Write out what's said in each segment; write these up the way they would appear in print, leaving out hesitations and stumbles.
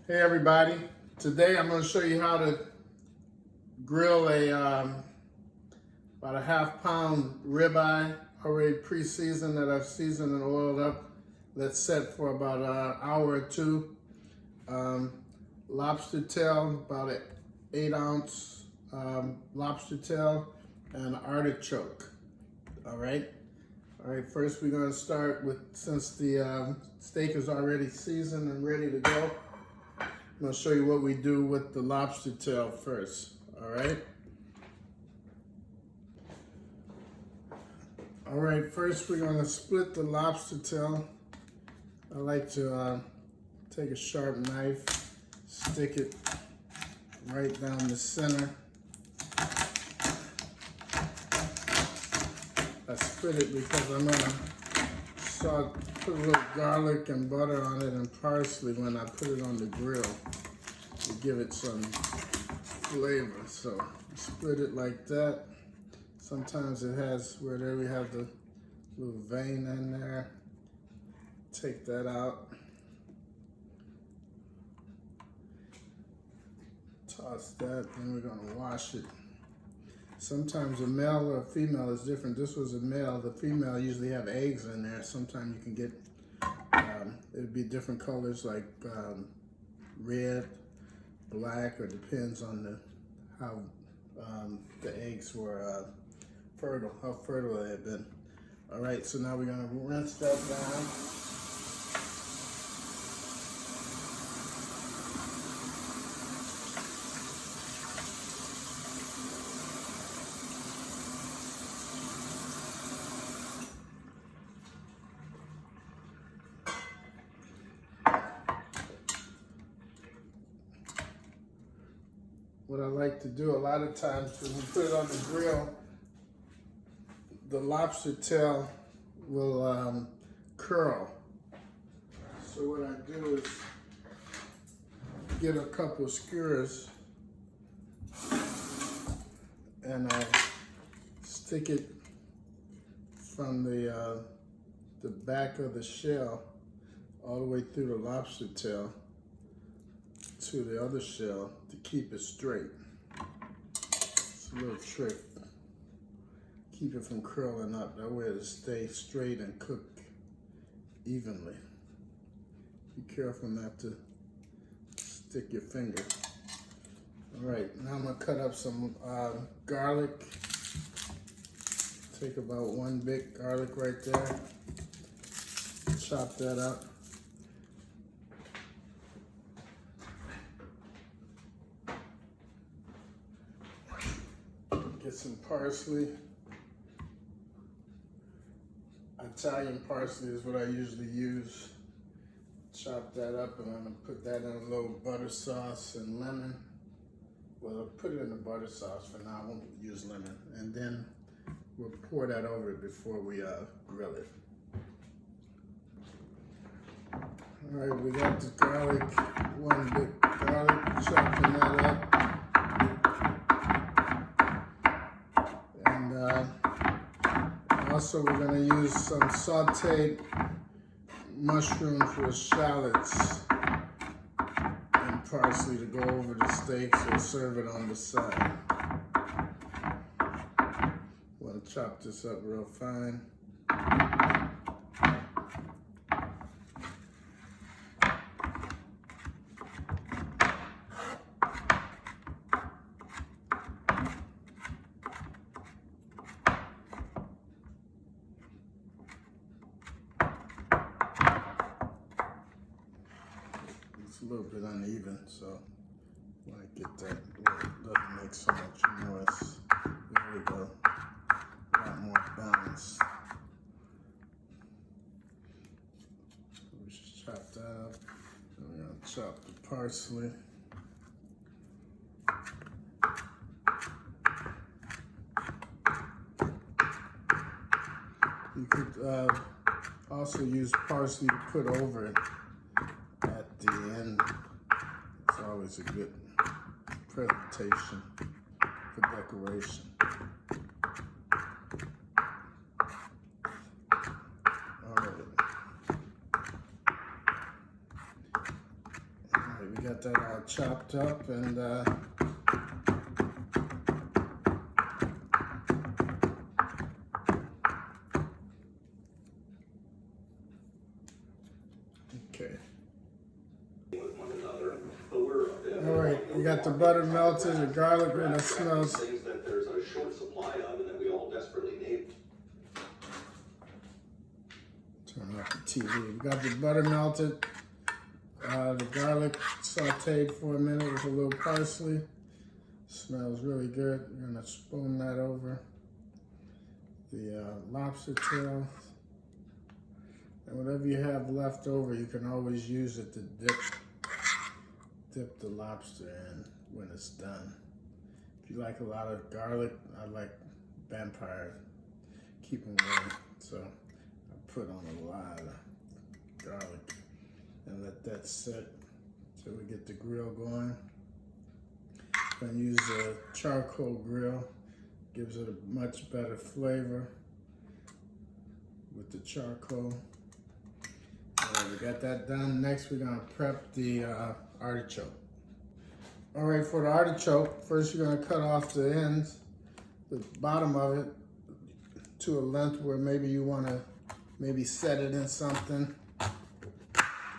Hey everybody, today I'm going to show you how to grill about a half-pound ribeye already pre-seasoned that I've seasoned and oiled up. That's set for about an hour or two. Lobster tail, about an 8-ounce lobster tail, and artichoke. All right, first we're going to start with, since the steak is already seasoned and ready to go, I'm going to show you what we do with the lobster tail first, all right? All right, first we're going to split the lobster tail. I like to take a sharp knife, stick it right down the center. I split it because I'm going to put a little garlic and butter on it and parsley when I put it on the grill to give it some flavor. So split it like that. Sometimes it has where there we have the little vein in there. Take that out. Toss that, and we're gonna wash it. Sometimes a male or a female is different. This was a male. The female usually have eggs in there. Sometimes you can get, it'd be different colors like red, black, or depends on how the eggs were fertile, how fertile they had been. All right, so now we're gonna rinse that down. What I like to do a lot of times when you put it on the grill, the lobster tail will curl. So what I do is get a couple of skewers and I stick it from the back of the shell all the way through the lobster tail to the other shell to keep it straight. It's a little trick. Keep it from curling up. That way it'll stay straight and cook evenly. Be careful not to stick your finger. All right, now I'm gonna cut up some garlic. Take about one big garlic right there. Chop that up. Get some parsley. Italian parsley is what I usually use. Chop that up, and I'm gonna put that in a little butter sauce and lemon. Well, I'll put it in the butter sauce for now. I won't use lemon. And then we'll pour that over it before we grill it. All right, we got the garlic, one big garlic, chopping that up. Also, we're going to use some sauteed mushrooms with shallots and parsley to go over the steak, so serve it on the side. We'll chop this up real fine. A little bit uneven, so when I get that, it doesn't make so much noise. There we go. A lot more balance. So we just chop that up. And we're gonna chop the parsley. You could also use parsley to put over it at the end. It's always a good presentation for decoration. we got that all chopped up, and okay. All right, we got the butter melted, the garlic, and it smells. Things that there's a short supply of and that we all desperately need. Turn off the TV. We got the butter melted, the garlic sauteed for a minute with a little parsley. Smells really good. We're gonna spoon that over the lobster tail. And whatever you have left over, you can always use it to dip the lobster in when it's done. If you like a lot of garlic, I like vampires. Keep them warm. So I put on a lot of garlic and let that sit till we get the grill going. I'm gonna use a charcoal grill. Gives it a much better flavor with the charcoal. We got that done. Next, we're gonna prep the artichoke. All right, for the artichoke, first you're gonna cut off the ends, the bottom of it, to a length where maybe you wanna set it in something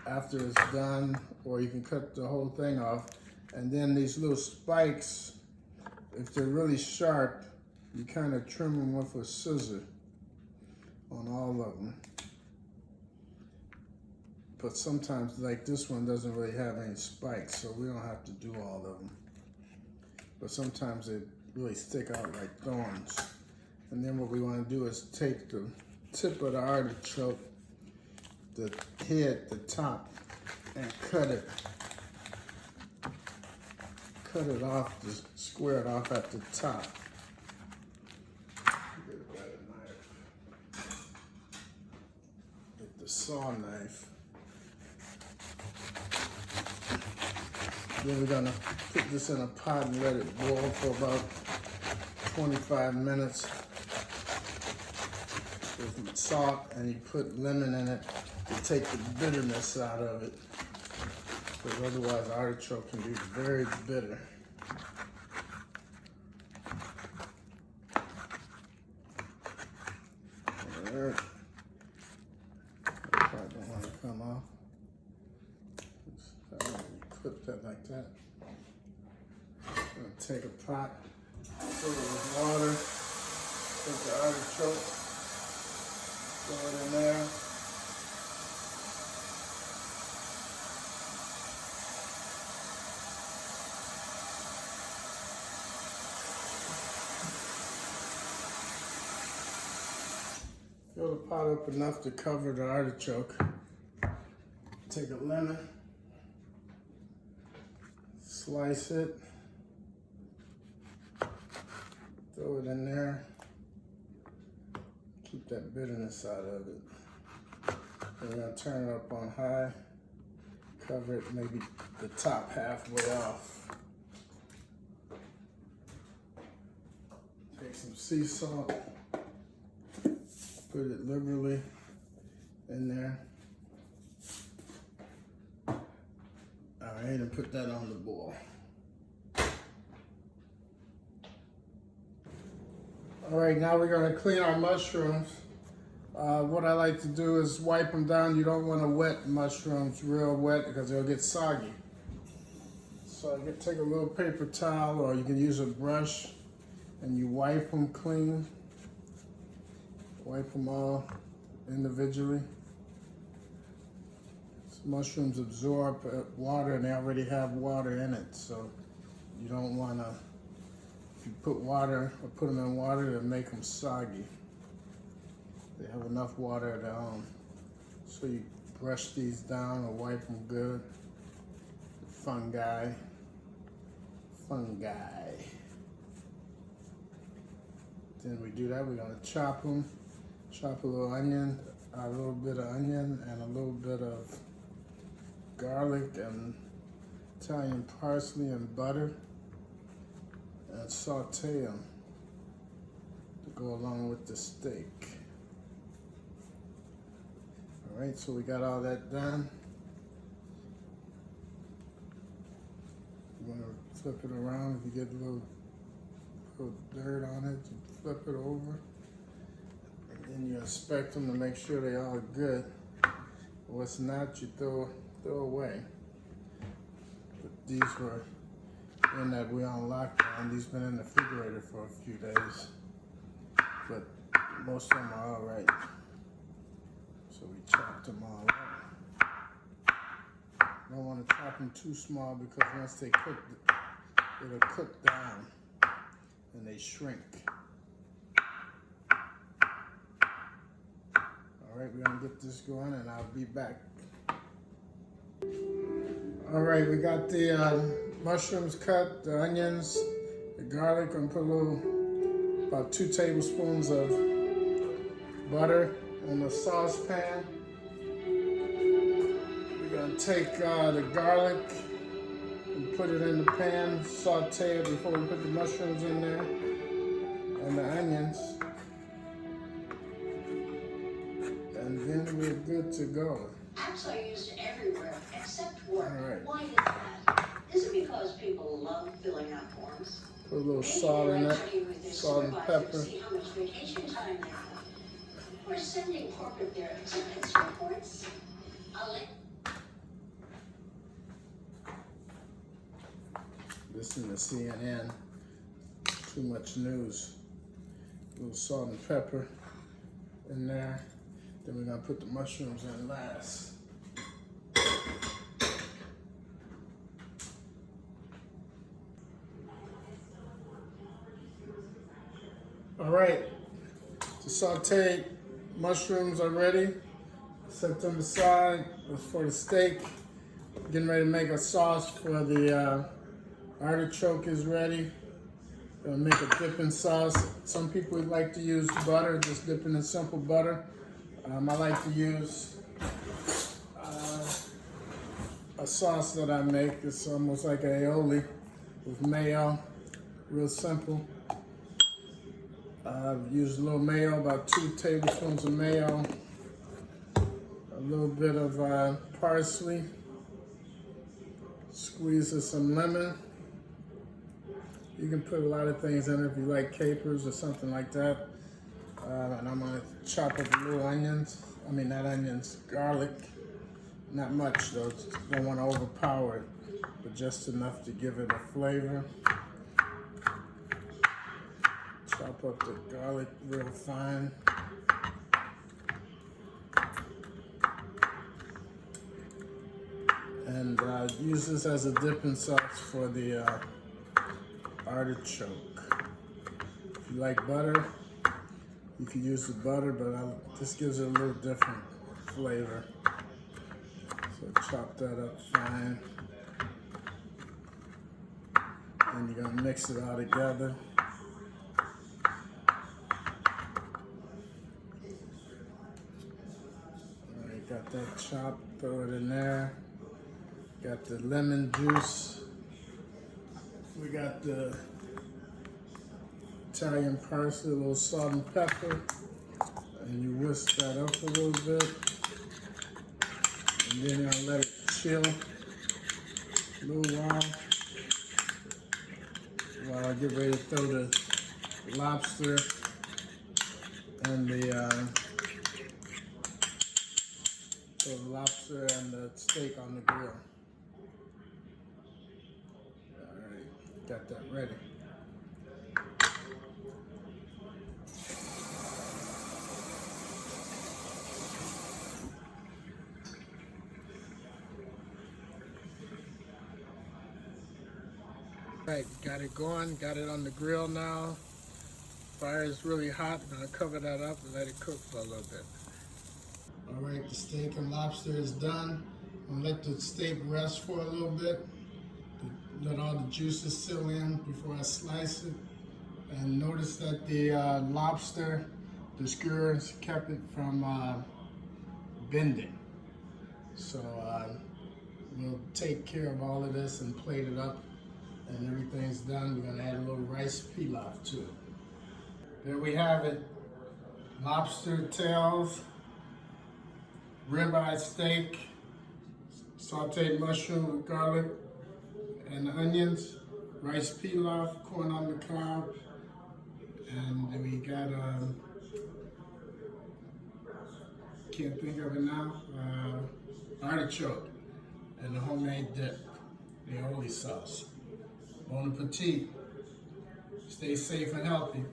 after it's done, or you can cut the whole thing off. And then these little spikes, if they're really sharp, you kind of trim them with a scissor on all of them. But sometimes, like this one doesn't really have any spikes, so we don't have to do all of them. But sometimes they really stick out like thorns. And then what we want to do is take the tip of the artichoke, the head, the top, and cut it off, just square it off at the top. Get a better knife. Get the saw knife. Then we're gonna put this in a pot and let it boil for about 25 minutes with salt, and you put lemon in it to take the bitterness out of it. Because otherwise artichoke can be very bitter. Alright. That part don't want to come off. Clip that like that. I'm gonna take a pot, fill it with water, take the artichoke, throw it in there. Fill the pot up enough to cover the artichoke. Take a lemon, slice it, throw it in there, keep that bitterness out of it. And we're gonna turn it up on high, cover it maybe the top halfway off. Take some sea salt, put it liberally in there. All right, and put that on the boil. All right, now we're gonna clean our mushrooms. What I like to do is wipe them down. You don't want to wet mushrooms real wet because they'll get soggy. So take a little paper towel, or you can use a brush, and you wipe them clean. Wipe them all individually. Mushrooms absorb water, and they already have water in it, so you don't want to, if you put water or put them in water, it'll make them soggy. They have enough water of their own. So you brush these down or wipe them good. Fungi. Then we do that, we're gonna chop them. Chop a little onion, a little bit of onion, and a little bit of garlic and Italian parsley and butter, and saute them to go along with the steak. All right, so we got all that done. flip it around. If you get a little dirt on it, you flip it over. And then you inspect them to make sure they all good. What's not, you throw away. But these were in that we on lockdown. These been in the refrigerator for a few days. But most of them are all right. So we chopped them all up. Don't want to chop them too small because once they cook, it'll cook down and they shrink. All right, we're gonna get this going and I'll be back. All right, we got the mushrooms cut, the onions, the garlic. I'm gonna put about 2 tablespoons of butter in the saucepan. We're gonna take the garlic and put it in the pan, saute it before we put the mushrooms in there, and the onions. And then we're good to go. Apps are used everywhere except work. All right. Why is that? Is it because people love filling out forms? Put a little Maybe salt they in like it, checking with their salt and supervisor to pepper. see how much vacation time they have. Or sending corporate their expense reports. I'll let Listen to CNN. Too much news. A little salt and pepper in there. Then we're gonna put the mushrooms in last. All right, the sauteed mushrooms are ready. Set them aside. That's for the steak. Getting ready to make a sauce for the artichoke is ready. Gonna make a dipping sauce. Some people like to use butter, just dipping in simple butter. I like to use a sauce that I make. It's almost like aioli with mayo, real simple. I've used a little mayo, about 2 tablespoons of mayo, a little bit of parsley, squeeze of some lemon. You can put a lot of things in it if you like capers or something like that. And I'm gonna chop up a little onions. I mean, not onions, garlic. Not much though, don't want to overpower it, but just enough to give it a flavor. Chop up the garlic real fine. And use this as a dipping sauce for the artichoke. If you like butter, you can use the butter, but this gives it a little different flavor. So chop that up fine. And you're gonna mix it all together. All right, got that chopped, throw it in there. Got the lemon juice. We got the Italian parsley, a little salt and pepper. And you whisk that up a little bit. And then I'll let it chill a little while I get ready to throw the lobster and the steak on the grill. All right, got that ready. Right, got it going, got it on the grill now. Fire is really hot. I'm gonna cover that up and let it cook for a little bit. All right, the steak and lobster is done. I'm gonna let the steak rest for a little bit. Let all the juices seal in before I slice it. And notice that the lobster, the skewers kept it from bending. So we'll take care of all of this and plate it up. And everything's done. We're gonna add a little rice pilaf to it. There we have it. Lobster tails, ribeye steak, sauteed mushroom with garlic and onions rice pilaf, corn on the cob, and we got can't think of it now. Artichoke and the homemade dip, the aioli sauce. Bon appetit. Stay safe and healthy.